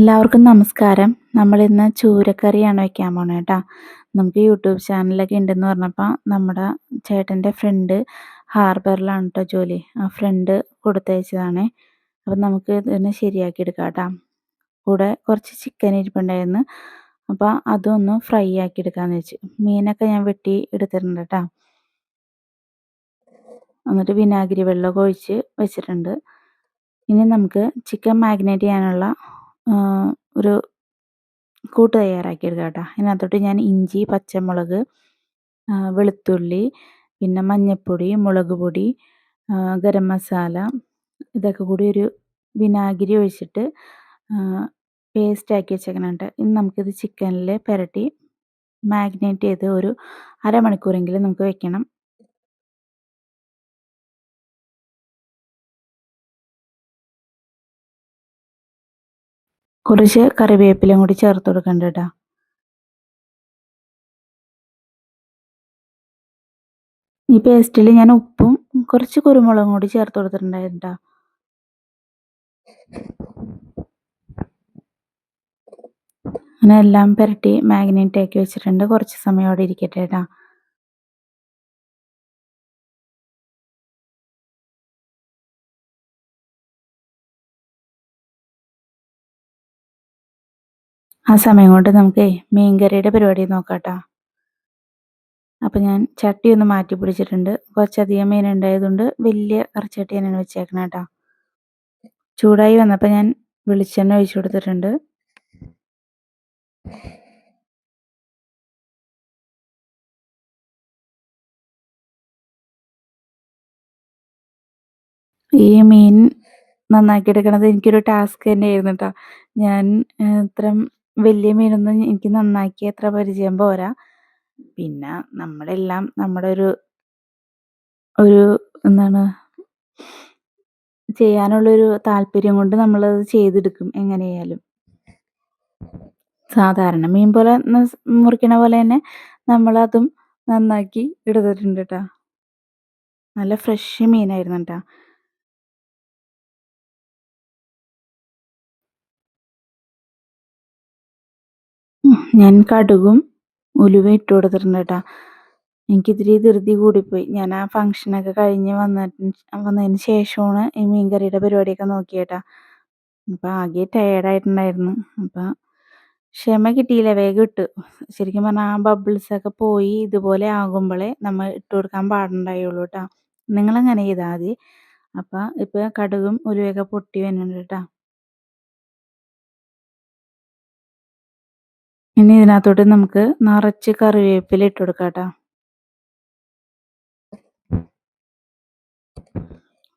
എല്ലാവർക്കും നമസ്കാരം. നമ്മളിന്ന് ചൂരക്കറിയാണ് വെക്കാൻ പോണേ കേട്ടോ. നമുക്ക് യൂട്യൂബ് ചാനലൊക്കെ ഉണ്ടെന്ന് പറഞ്ഞപ്പോൾ നമ്മുടെ ചേട്ടൻ്റെ ഫ്രണ്ട് ഹാർബറിലാണ് കേട്ടോ ജോലി. ആ ഫ്രണ്ട് കൊടുത്തയച്ചതാണേ. അപ്പം നമുക്ക് ഇതൊന്ന് ശരിയാക്കി എടുക്കാം കേട്ടോ. കൂടെ കുറച്ച് ചിക്കൻ ഇരിപ്പുണ്ടായിരുന്നു. അപ്പോൾ അതൊന്ന് ഫ്രൈ ആക്കി എടുക്കാമെന്ന് വെച്ചു. മീനൊക്കെ ഞാൻ വെട്ടി എടുത്തിട്ടുണ്ട് കേട്ടോ. എന്നിട്ട് വിനാഗിരി വെള്ളമൊക്കെ ഒഴിച്ച് വെച്ചിട്ടുണ്ട്. ഇനി നമുക്ക് ചിക്കൻ മാഗ്നേറ്റ് ചെയ്യാനുള്ള ഒരു കൂട്ട് തയ്യാറാക്കിയെടുക്കാം കേട്ടോ. അതിനകത്തോട്ട് ഞാൻ ഇഞ്ചി, പച്ചമുളക്, വെളുത്തുള്ളി, പിന്നെ മഞ്ഞൾപ്പൊടി, മുളക് പൊടി, ഗരം മസാല ഇതൊക്കെ കൂടി ഒരു വിനാഗിരി ഒഴിച്ചിട്ട് പേസ്റ്റാക്കി വെച്ചേക്കണം കേട്ടോ. ഇനി നമുക്കിത് ചിക്കനിൽ പുരട്ടി മാഗ്നേറ്റ് ചെയ്ത് ഒരു അരമണിക്കൂറെങ്കിലും നമുക്ക് വെക്കണം. കുറച്ച് കറിവേപ്പിലയും കൂടി ചേർത്ത് കൊടുക്കണ്ട കേട്ടോ. ഈ പേസ്റ്റിൽ ഞാൻ ഉപ്പും കുറച്ച് കുരുമുളകും കൂടി ചേർത്ത് കൊടുത്തിട്ടുണ്ടായിരുന്നു കേട്ടോ. അങ്ങനെ എല്ലാം പുരട്ടി മാഗ്നേറ്റ് ആക്കി വെച്ചിട്ടുണ്ട്. കുറച്ച് സമയം അവിടെ ഇരിക്കട്ടെ കേട്ടോ. ആ സമയം കൊണ്ട് നമുക്ക് മീൻകറിയുടെ പരിപാടി നോക്കാം കേട്ടോ. അപ്പം ഞാൻ ചട്ടി ഒന്ന് മാറ്റി പിടിച്ചിട്ടുണ്ട്. കുറച്ചധികം മീൻ ഉണ്ടായതുകൊണ്ട് വലിയ കറിച്ചട്ടി തന്നെയാണ് വെച്ചേക്കണേ കേട്ടോ. ചൂടായി വന്നപ്പോൾ ഞാൻ വെളിച്ചെണ്ണ ഒഴിച്ചു കൊടുത്തിട്ടുണ്ട്. ഈ മീൻ നന്നാക്കി എടുക്കണത് എനിക്കൊരു ടാസ്ക് തന്നെയായിരുന്നു കേട്ടോ. ഞാൻ ഇത്രയും വലിയ മീനൊന്നും എനിക്ക് നന്നാക്കി അത്ര പരിചയം പോരാ. പിന്നെ നമ്മളെല്ലാം നമ്മുടെ ഒരു ഒരു എന്താണ് ചെയ്യാനുള്ളൊരു താല്പര്യം കൊണ്ട് നമ്മളത് ചെയ്തെടുക്കും എങ്ങനെയായാലും. സാധാരണ മീൻ പോലെ മുറിക്കണ പോലെ തന്നെ നമ്മളതും നന്നാക്കി എടുത്തിട്ടുണ്ട് കേട്ടോ. നല്ല ഫ്രഷ് മീനായിരുന്നു കേട്ടോ. ഞാൻ കടുകും ഉലുവയും ഇട്ട് കൊടുത്തിട്ടുണ്ട് കേട്ടോ. എനിക്കിത്തിരി ധൃതി കൂടിപ്പോയി. ഞാൻ ആ ഫംഗ്ഷനൊക്കെ കഴിഞ്ഞ് വന്നതിന് ശേഷമാണ് ഈ മീൻ കറിയുടെ പരിപാടിയൊക്കെ നോക്കിയത് കേട്ടോ. അപ്പം ആകെ ടയേർഡായിട്ടുണ്ടായിരുന്നു. അപ്പം ക്ഷമ കിട്ടിയില്ല, വേഗം ഇട്ടു. ശരിക്കും പറഞ്ഞാൽ ആ ബബിൾസൊക്കെ പോയി ഇതുപോലെ ആകുമ്പോഴേ നമ്മൾ ഇട്ട് കൊടുക്കാൻ പാടുണ്ടായുള്ളൂ കേട്ടോ. നിങ്ങളങ്ങനെ ചെയ്താൽ മതി. അപ്പം ഇപ്പം കടുകും ഉലുവയൊക്കെ പൊട്ടി വരുന്നുണ്ട് കേട്ടോ. ഇനി ഇതിനകത്തോട്ട് നമുക്ക് നിറച്ച് കറിവേപ്പില ഇട്ട് കൊടുക്കാം കേട്ടോ.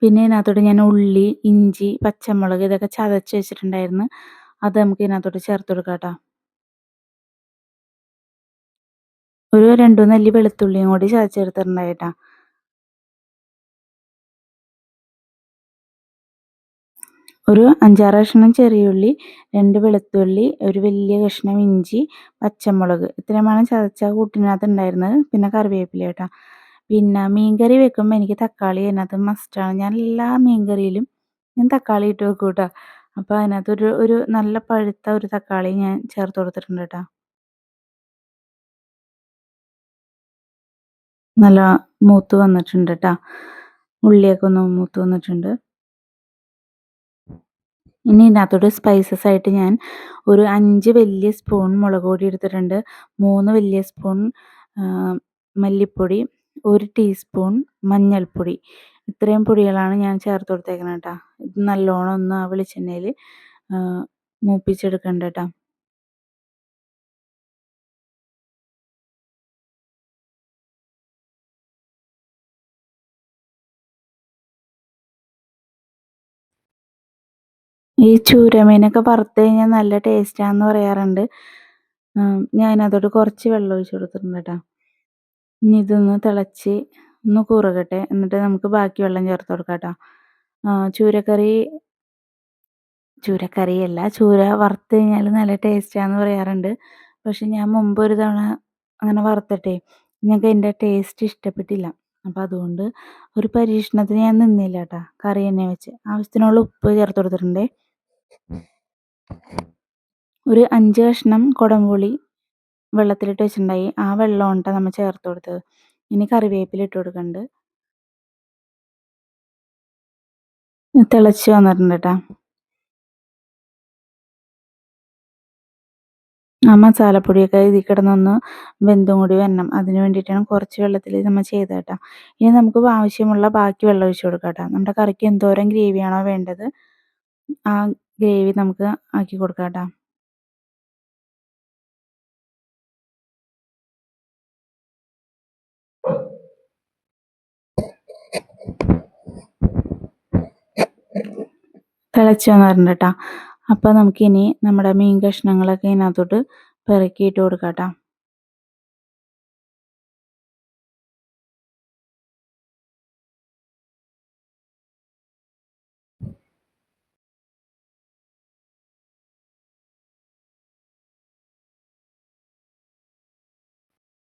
പിന്നെ ഇതിനകത്തോട്ട് ഞാൻ ഉള്ളി, ഇഞ്ചി, പച്ചമുളക് ഇതൊക്കെ ചതച്ച് വെച്ചിട്ടുണ്ടായിരുന്നു. അത് നമുക്ക് ഇതിനകത്തോട്ട് ചേർത്ത് കൊടുക്കാം കേട്ടോ. ഒരു 2, 3 അല്ലി വെളുത്തുള്ളിയും കൂടി ചതച്ചെടുത്തിട്ടുണ്ടായി കേട്ടോ. ഒരു 5, 6 കഷ്ണം ചെറിയുള്ളി, 2 വെളുത്തുള്ളി, ഒരു വലിയ കഷ്ണം ഇഞ്ചി, പച്ചമുളക് ഇത്രയുമാണ് ചതച്ച കൂട്ടിനകത്ത് ഉണ്ടായിരുന്നത്. പിന്നെ കറിവേപ്പില കേട്ടോ. പിന്നെ മീൻകറി വെക്കുമ്പോൾ എനിക്ക് തക്കാളി അതിനകത്ത് മസ്റ്റാണ്. ഞാൻ എല്ലാ മീൻകറിയിലും ഞാൻ തക്കാളി ഇട്ട് വെക്കും കേട്ടോ. അപ്പോൾ അതിനകത്ത് ഒരു നല്ല പഴുത്ത ഒരു തക്കാളി ഞാൻ ചേർത്ത് കൊടുത്തിട്ടുണ്ട് കേട്ടോ. നല്ല മൂത്ത് വന്നിട്ടുണ്ട് കേട്ടോ. ഉള്ളിയൊക്കെ ഒന്ന് മൂത്ത് വന്നിട്ടുണ്ട്. ഇനി ഇതിനകത്തോട്ട് സ്പൈസസ് ആയിട്ട് ഞാൻ ഒരു 5 വലിയ സ്പൂൺ മുളക് പൊടി എടുത്തിട്ടുണ്ട്. 3 വലിയ സ്പൂൺ മല്ലിപ്പൊടി, 1 ടീസ്പൂൺ മഞ്ഞൾപ്പൊടി. ഇത്രയും പൊടികളാണ് ഞാൻ ചേർത്ത് കൊടുത്തേക്കുന്നത് കേട്ടോ. ഇത് നല്ലോണം ഒന്ന് ആ വെളിച്ചെണ്ണയിൽ മൂപ്പിച്ചെടുക്കണ്ട കേട്ടോ. ഈ ചൂരമീനൊക്കെ വറുത്ത് കഴിഞ്ഞാൽ നല്ല ടേസ്റ്റാന്ന് പറയാറുണ്ട്. ഞാൻ അതിനകത്തോട്ട് കുറച്ച് വെള്ളം ഒഴിച്ച് കൊടുത്തിട്ടുണ്ട് കേട്ടോ. ഇനി ഇതൊന്ന് തിളച്ച് ഒന്ന് കുറുകട്ടെ. എന്നിട്ട് നമുക്ക് ബാക്കി വെള്ളം ചേർത്ത് കൊടുക്കാം കേട്ടോ. ചൂരക്കറി ചൂരക്കറിയല്ല, ചൂര വറുത്ത് കഴിഞ്ഞാൽ നല്ല ടേസ്റ്റാന്ന് പറയാറുണ്ട്. പക്ഷെ ഞാൻ മുമ്പ് ഒരു തവണ അങ്ങനെ വറുത്തിട്ടേ ഞങ്ങൾക്ക് അതിൻ്റെ ടേസ്റ്റ് ഇഷ്ടപ്പെട്ടില്ല. അപ്പം അതുകൊണ്ട് ഒരു പരീക്ഷണത്തിന് ഞാൻ നിന്നില്ല കേട്ടോ. കറി തന്നെ വെച്ച് ആവശ്യത്തിനുള്ള ഉപ്പ് ചേർത്ത് കൊടുത്തിട്ടുണ്ട്. ഒരു 5 കഷ്ണം കൊടംപുളി വെള്ളത്തിലിട്ട് വെച്ചിട്ടുണ്ടായി. ആ വെള്ളമാണ് ട്ടോ നമ്മൾ ചേർത്ത് കൊടുത്തത്. ഇനി കറിവേപ്പില ഇട്ട് കൊടുക്കുന്നുണ്ട്. തിളച്ച് വന്നിട്ടുണ്ട് ട്ടോ. ആ മസാലപ്പൊടിയൊക്കെ ഇതിൽ കിടന്നൊന്ന് വെന്തും കൂടി വരണം. അതിന് വേണ്ടിയിട്ടാണ് കുറച്ച് വെള്ളത്തിൽ നമ്മൾ ചെയ്തത് കേട്ടോ. ഇനി നമുക്ക് ആവശ്യമുള്ള ബാക്കി വെള്ളം ഒഴിച്ച് കൊടുക്കാം കേട്ടോ. നമ്മുടെ കറിക്ക് എന്തോരം ഗ്രേവിയാണോ വേണ്ടത് ആ ഗ്രേവി നമുക്ക് ആക്കി കൊടുക്കാം കേട്ടോ. തിളച്ച് വന്നിട്ടുണ്ട് കേട്ടോ. അപ്പോൾ നമുക്കിനി നമ്മുടെ മീൻ കഷ്ണങ്ങളൊക്കെ ഇതിനകത്തോട്ട് പെറുക്കിയിട്ട് കൊടുക്കാം കേട്ടോ.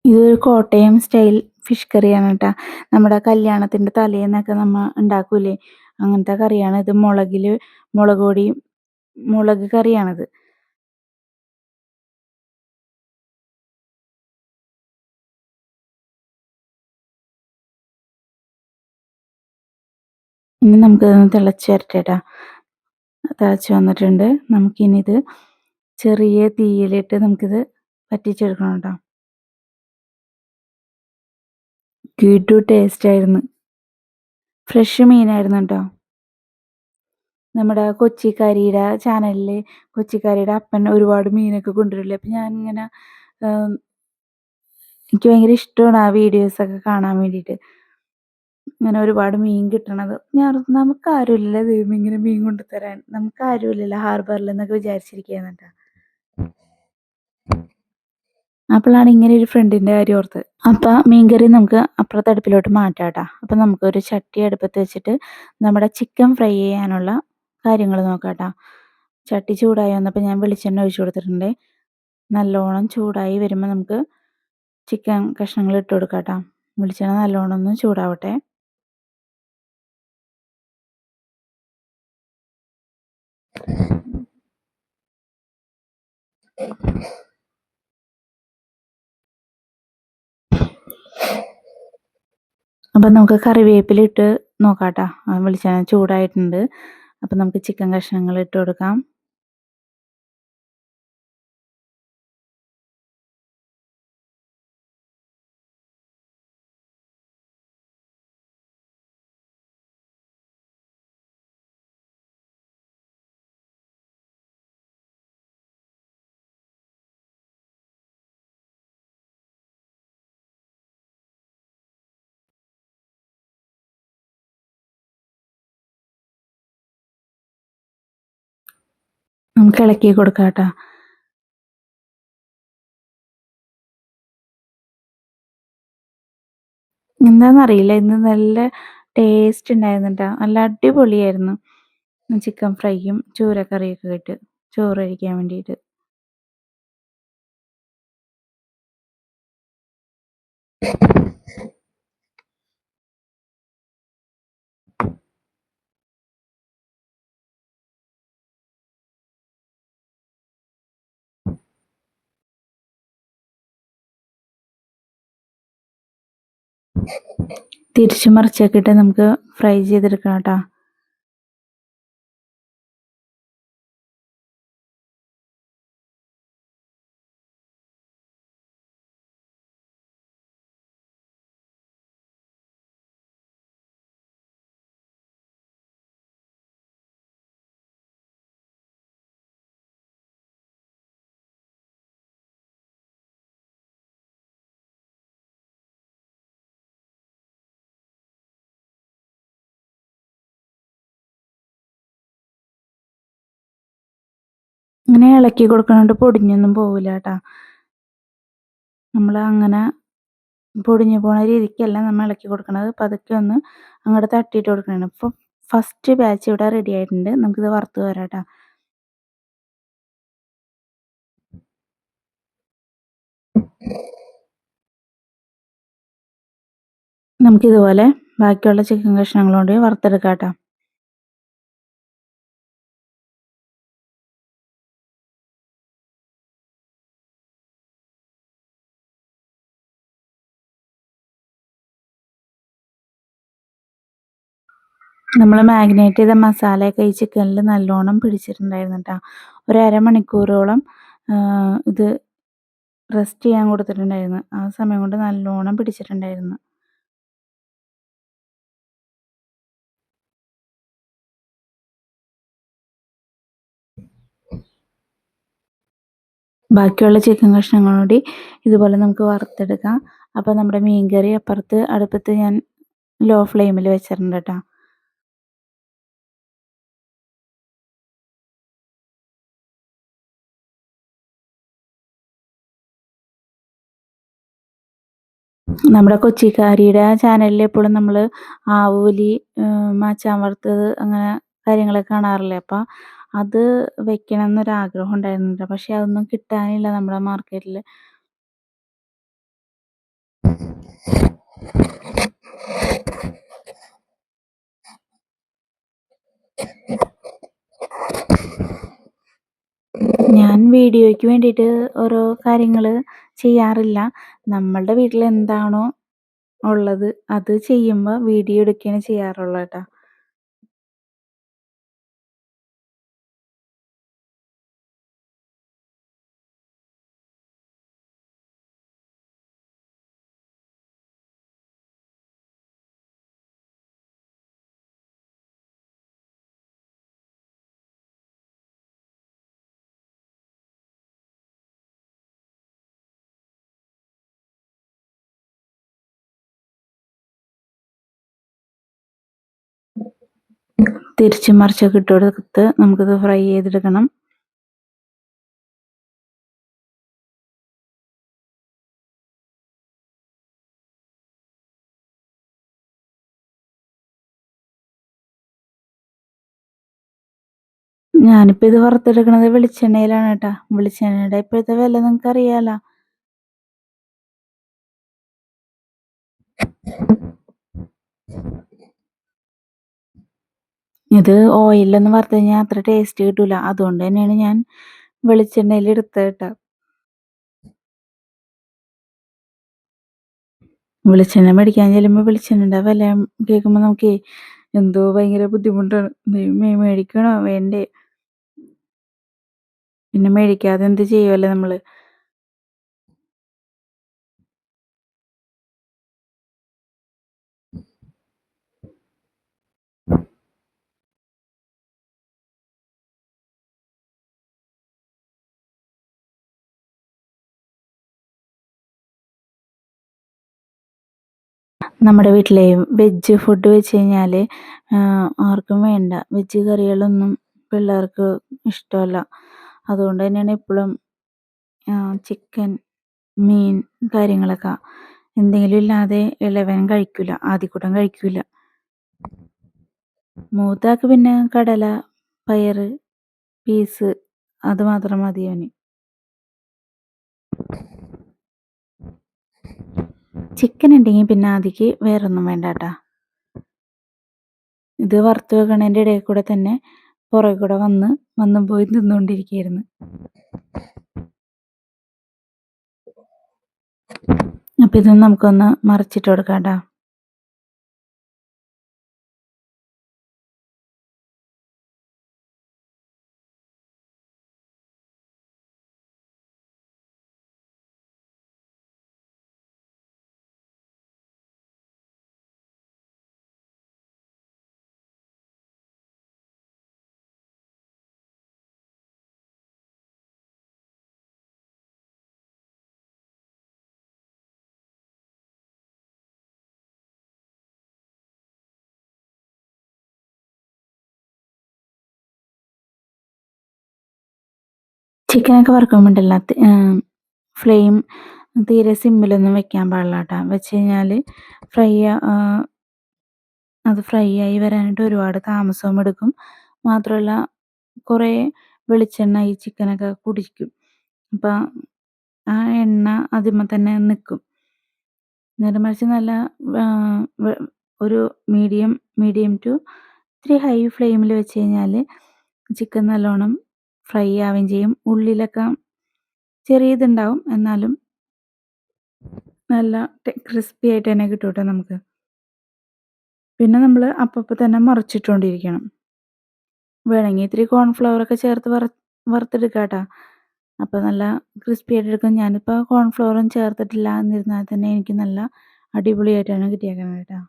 ഇതൊരു കോട്ടയം സ്റ്റൈൽ ഫിഷ് കറിയാണ് കേട്ടോ. നമ്മുടെ കല്യാണത്തിൻ്റെ തലേന്നൊക്കെ നമ്മൾ ഉണ്ടാക്കൂലേ, അങ്ങനത്തെ കറിയാണ് ഇത്. മുളക് പൊടി മുളക് കറിയാണിത്. ഇനി നമുക്കിതൊന്ന് തിളച്ച് വരട്ടെ കേട്ടോ. തിളച്ച് വന്നിട്ടുണ്ട്. നമുക്കിനി ഇത് ചെറിയ തീയിലിട്ട് നമുക്കിത് വറ്റിച്ചെടുക്കണം കേട്ടോ. കിടു ടേസ്റ്റായിരുന്നു. ഫ്രഷ് മീനായിരുന്നു കേട്ടോ. നമ്മുടെ കൊച്ചിക്കാരിയുടെ ചാനലിൽ കൊച്ചിക്കാരിയുടെ അപ്പൻ ഒരുപാട് മീനൊക്കെ കൊണ്ടുവരില്ലേ. അപ്പം ഞാനിങ്ങനെ എനിക്ക് ഭയങ്കര ഇഷ്ടമാണ് ആ വീഡിയോസൊക്കെ കാണാൻ വേണ്ടിയിട്ട്. ഇങ്ങനെ ഒരുപാട് മീൻ കിട്ടണത്. ഞാൻ ഓർത്തു നമുക്കാരുമില്ലല്ലോ ദൈവമേ ഇങ്ങനെ മീൻ കൊണ്ടുതരാൻ. നമുക്കാരുമില്ലല്ലോ ഹാർബറിൽ എന്നൊക്കെ വിചാരിച്ചിരിക്കുകയാണ് കേട്ടോ. അപ്പോഴാണ് ഇങ്ങനെ ഒരു ഫ്രണ്ടിൻ്റെ കാര്യം ഓർത്തത്. അപ്പം മീൻകറി നമുക്ക് അപ്പുറത്തെ അടുപ്പിലോട്ട് മാറ്റാം കേട്ടോ. അപ്പം നമുക്കൊരു ചട്ടി അടുപ്പത്ത് വെച്ചിട്ട് നമ്മുടെ ചിക്കൻ ഫ്രൈ ചെയ്യാനുള്ള കാര്യങ്ങൾ നോക്കാം കേട്ടോ. ചട്ടി ചൂടായി വന്നപ്പോൾ ഞാൻ വെളിച്ചെണ്ണ ഒഴിച്ച് കൊടുത്തിട്ടുണ്ട്. നല്ലോണം ചൂടായി വരുമ്പോൾ നമുക്ക് ചിക്കൻ കഷ്ണങ്ങൾ ഇട്ട് കൊടുക്കാം കേട്ടോ. വെളിച്ചെണ്ണ നല്ലോണം ഒന്ന് ചൂടാവട്ടെ. അപ്പം നമുക്ക് കറിവേപ്പില ഇട്ട് നോക്കാം കേട്ടോ. വെളിച്ചെണ്ണ ചൂടായിട്ടുണ്ട്. അപ്പം നമുക്ക് ചിക്കൻ കഷ്ണങ്ങൾ ഇട്ട് കൊടുക്കാം. നമുക്ക് ഇളക്കി കൊടുക്കാം കേട്ടോ. എന്താണെന്നറിയില്ല, ഇന്ന് നല്ല ടേസ്റ്റ് ഉണ്ടായിരുന്നു കേട്ടോ. നല്ല അടിപൊളിയായിരുന്നു ചിക്കൻ ഫ്രൈയും ചൂരക്കറിയൊക്കെ ഇട്ട് ചോറ് കഴിക്കാൻ വേണ്ടിയിട്ട്. തിരിച്ച് മറിച്ചൊക്കെ ഇട്ട് നമുക്ക് ഫ്രൈ ചെയ്തെടുക്കാം കേട്ടോ. ഇങ്ങനെ ഇളക്കി കൊടുക്കണോണ്ട് പൊടിഞ്ഞൊന്നും പോവില്ല കേട്ടോ. നമ്മൾ അങ്ങനെ പൊടിഞ്ഞു പോണ രീതിക്കല്ല നമ്മൾ ഇളക്കി കൊടുക്കണത്. പതുക്കെ ഒന്ന് അങ്ങോട്ട് തട്ടിയിട്ട് കൊടുക്കണം. ഇപ്പോൾ ഫസ്റ്റ് ബാച്ച് ഇവിടെ റെഡി ആയിട്ടുണ്ട്. നമുക്കിത് വറുത്ത് വരാം കേട്ടോ. നമുക്കിതുപോലെ ബാക്കിയുള്ള ചിക്കൻ കഷ്ണങ്ങളോട് വറുത്തെടുക്കാം കേട്ടോ. നമ്മൾ മാഗ്നേറ്റ് ചെയ്ത മസാലയൊക്കെ ഈ ചിക്കനിൽ നല്ലോണം പിടിച്ചിട്ടുണ്ടായിരുന്നു കേട്ടോ. ഒരു അരമണിക്കൂറോളം ഇത് റെസ്റ്റ് ചെയ്യാൻ കൊടുത്തിട്ടുണ്ടായിരുന്നു. ആ സമയം കൊണ്ട് നല്ലോണം പിടിച്ചിട്ടുണ്ടായിരുന്നു. ബാക്കിയുള്ള ചിക്കൻ കഷ്ണങ്ങൾ കൂടി ഇതുപോലെ നമുക്ക് വറുത്തെടുക്കാം. അപ്പോൾ നമ്മുടെ മീൻകറി അപ്പുറത്ത് അടുപ്പത്ത് ഞാൻ ലോ ഫ്ലെയിമിൽ വെച്ചിട്ടുണ്ട് കേട്ടോ. നമ്മുടെ കൊച്ചിക്കാരിയുടെ ചാനലിൽ എപ്പോഴും നമ്മൾ ആവോലി, മാച്ചാൻ വറുത്തത് അങ്ങനെ കാര്യങ്ങളൊക്കെ കാണാറില്ലേ. അപ്പം അത് വെക്കണം എന്നൊരാഗ്രഹം ഉണ്ടായിരുന്നു. പക്ഷേ അതൊന്നും കിട്ടാനില്ല നമ്മുടെ മാർക്കറ്റിൽ. ഞാൻ വീഡിയോയ്ക്ക് വേണ്ടിയിട്ട് ഓരോ കാര്യങ്ങൾ ചെയ്യാറില്ല. നമ്മളുടെ വീട്ടിൽ എന്താണോ ഉള്ളത് അത് ചെയ്യുമ്പോൾ വീഡിയോ എടുക്കുകയാണ് ചെയ്യാറുള്ളത് കേട്ടോ. തിരിച്ചും മറിച്ചൊക്കെ ഇട്ട് കൊടുത്ത് നമുക്കിത് ഫ്രൈ ചെയ്തെടുക്കണം. ഞാനിപ്പോൾ ഇത് വറുത്തെടുക്കണത് വെളിച്ചെണ്ണയിലാണ് കേട്ടോ. വെളിച്ചെണ്ണയുടെ ഇപ്പോഴത്തെ വില നിങ്ങൾക്ക് അറിയാലോ. ഇത് ഓയിലൊന്നും വറുത്ത് കഴിഞ്ഞാൽ അത്ര ടേസ്റ്റ് കിട്ടൂല. അതുകൊണ്ട് തന്നെയാണ് ഞാൻ വെളിച്ചെണ്ണയിൽ എടുത്തത് കേട്ടോ. വെളിച്ചെണ്ണ മേടിക്കാൻ ചെല്ലുമ്പോൾ വെളിച്ചെണ്ണയുടെ വില കേൾക്കുമ്പോൾ നമുക്ക് എന്തോ ഭയങ്കര ബുദ്ധിമുട്ടാണ്. ദൈവമേ, മേടിക്കണോ വേണ്ടേ? പിന്നെ മേടിക്കാതെ എന്ത് ചെയ്യുമല്ലോ നമ്മൾ. നമ്മുടെ വീട്ടിലെ വെജ് ഫുഡ് വെച്ച് കഴിഞ്ഞാൽ ആർക്കും വേണ്ട. വെജ് കറികളൊന്നും പിള്ളേർക്ക് ഇഷ്ടമല്ല. അതുകൊണ്ട് തന്നെയാണ് എപ്പോഴും ചിക്കൻ, മീൻ കാര്യങ്ങളൊക്കെ എന്തെങ്കിലും ഇല്ലാതെ ഇളയവൻ കഴിക്കില്ല, ആദ്യകൂട്ടം കഴിക്കില്ല. മൂത്താൾക്ക് പിന്നെ കടല, പയറ്, പീസ് അത് മാത്രം മതി അവന്. ചിക്കൻ ഉണ്ടെങ്കിൽ പിന്നെ ആദിക്ക് വേറൊന്നും വേണ്ട കേട്ടോ. ഇത് വറുത്ത് വെക്കണതിൻ്റെ ഇടയിൽ കൂടെ തന്നെ പുറകെ കൂടെ വന്നും പോയി തിന്നുകൊണ്ടിരിക്കുകയായിരുന്നു. അപ്പം ഇത് നമുക്കൊന്ന് മറിച്ചിട്ട് കൊടുക്കാം കേട്ടോ. ചിക്കനൊക്കെ വറുക്കുമ്പോണ്ടല്ലോ ഫ്ലെയിം തീരെ സിമ്മിലൊന്നും വെക്കാൻ പാടില്ല കേട്ടോ. വെച്ച് കഴിഞ്ഞാൽ അത് ഫ്രൈ ആയി വരാനായിട്ട് ഒരുപാട് താമസവും എടുക്കും. മാത്രമല്ല കുറേ വെളിച്ചെണ്ണ ഈ ചിക്കനൊക്കെ കുടിക്കും. അപ്പം ആ എണ്ണ അതിന്മേൽ തന്നെ നിൽക്കും. നേരെ മറിച്ച് നല്ല ഒരു മീഡിയം ടു ഇത്തിരി ഹൈ ഫ്ലെയിമിൽ വെച്ച് കഴിഞ്ഞാൽ ചിക്കൻ നല്ലോണം ഫ്രൈ ആവുകയും ചെയ്യും. ഉള്ളിലൊക്കെ ചെറിയ ഇതുണ്ടാവും, എന്നാലും നല്ല ക്രിസ്പി ആയിട്ട് തന്നെ കിട്ടും കേട്ടോ നമുക്ക്. പിന്നെ നമ്മൾ അപ്പപ്പോൾ തന്നെ മറിച്ചിട്ടുകൊണ്ടിരിക്കണം. വേണമെങ്കിൽ ഇത്തിരി കോൺഫ്ലവറൊക്കെ ചേർത്ത് വറുത്തെടുക്കാം കേട്ടോ. അപ്പോൾ നല്ല ക്രിസ്പി ആയിട്ട് എടുക്കും. ഞാനിപ്പോൾ കോൺഫ്ലവറും ചേർത്തിട്ടില്ല എന്നിരുന്നാൽ തന്നെ എനിക്ക് നല്ല അടിപൊളിയായിട്ടാണ് കിട്ടിയേക്കുന്നത് കേട്ടോ.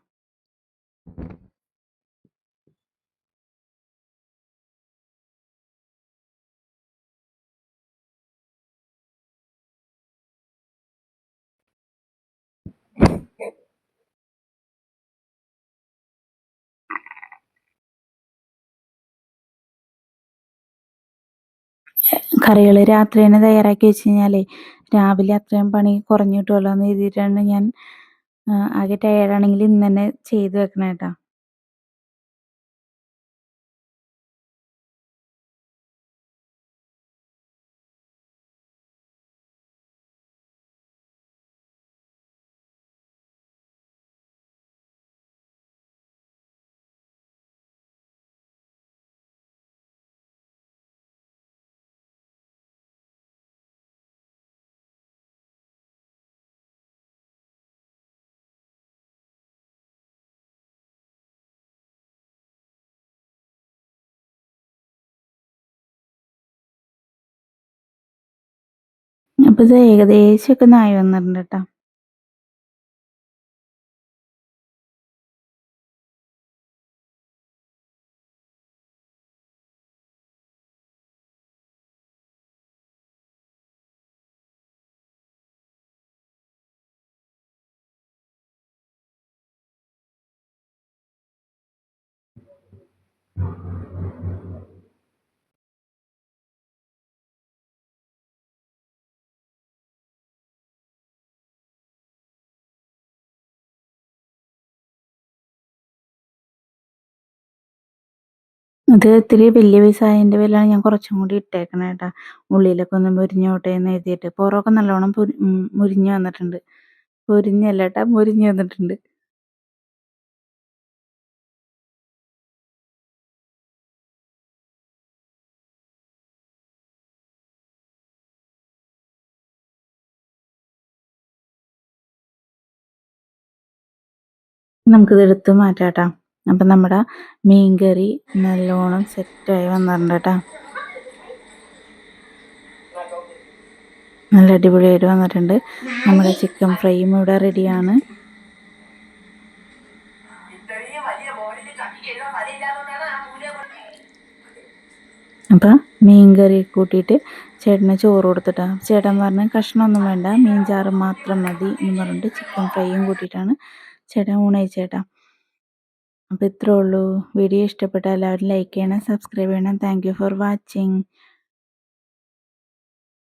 കറികൾ രാത്രി തന്നെ തയ്യാറാക്കി വെച്ച് കഴിഞ്ഞാലേ രാവിലെ അത്രയും പണി കുറഞ്ഞു കിട്ടുമല്ലോ എന്ന് കരുതിയിട്ടാണ് ഞാൻ ആകെ ടയേർഡാണെങ്കിൽ ഇന്ന് തന്നെ ചെയ്ത് വെക്കണേ കേട്ടോ. അപ്പോൾ ഇത് ഏകദേശമൊക്കെ നായി വന്നിട്ടുണ്ട് കേട്ടോ. ഇത് ഇത്തിരി വലിയ പീസായതിൻ്റെ പേരിലാണ് ഞാൻ കുറച്ചും കൂടി ഇട്ടേക്കണേ കേട്ടോ. ഉള്ളിലൊക്കെ ഒന്ന് മുരിഞ്ഞോട്ടെ എന്ന് എഴുതിയിട്ട് പുറമൊക്കെ നല്ലോണം മുരിഞ്ഞ് വന്നിട്ടുണ്ട്. പൊരിഞ്ഞല്ല കേട്ടോ, മുരിഞ്ഞ് വന്നിട്ടുണ്ട്. നമുക്കിത് എടുത്ത് മാറ്റാം കേട്ടോ. അപ്പം നമ്മുടെ മീൻകറി നല്ലോണം സെറ്റായി വന്നിട്ടുണ്ട് കേട്ടോ. നല്ല അടിപൊളിയായിട്ട് വന്നിട്ടുണ്ട്. നമ്മുടെ ചിക്കൻ ഫ്രൈയും ഇവിടെ റെഡിയാണ്. അപ്പം മീൻ കറി കൂട്ടിയിട്ട് ചേട്ടന് ചോറ് കൊടുത്തിട്ടാ. ചേട്ടൻ പറഞ്ഞ് കഷ്ണമൊന്നും വേണ്ട, മീൻ ചാറ് മാത്രം മതി എന്ന് പറഞ്ഞിട്ട് ചിക്കൻ ഫ്രൈയും കൂട്ടിയിട്ടാണ് ചേട്ടൻ ഊണയിച്ചേട്ടാ. അപ്പോൾ ഇത്രേ ഉള്ളൂ. വീഡിയോ ഇഷ്ടപ്പെട്ടാൽ എല്ലാവരും ലൈക്ക് ചെയ്യണം, സബ്സ്ക്രൈബ് ചെയ്യണം. Thank you for watching.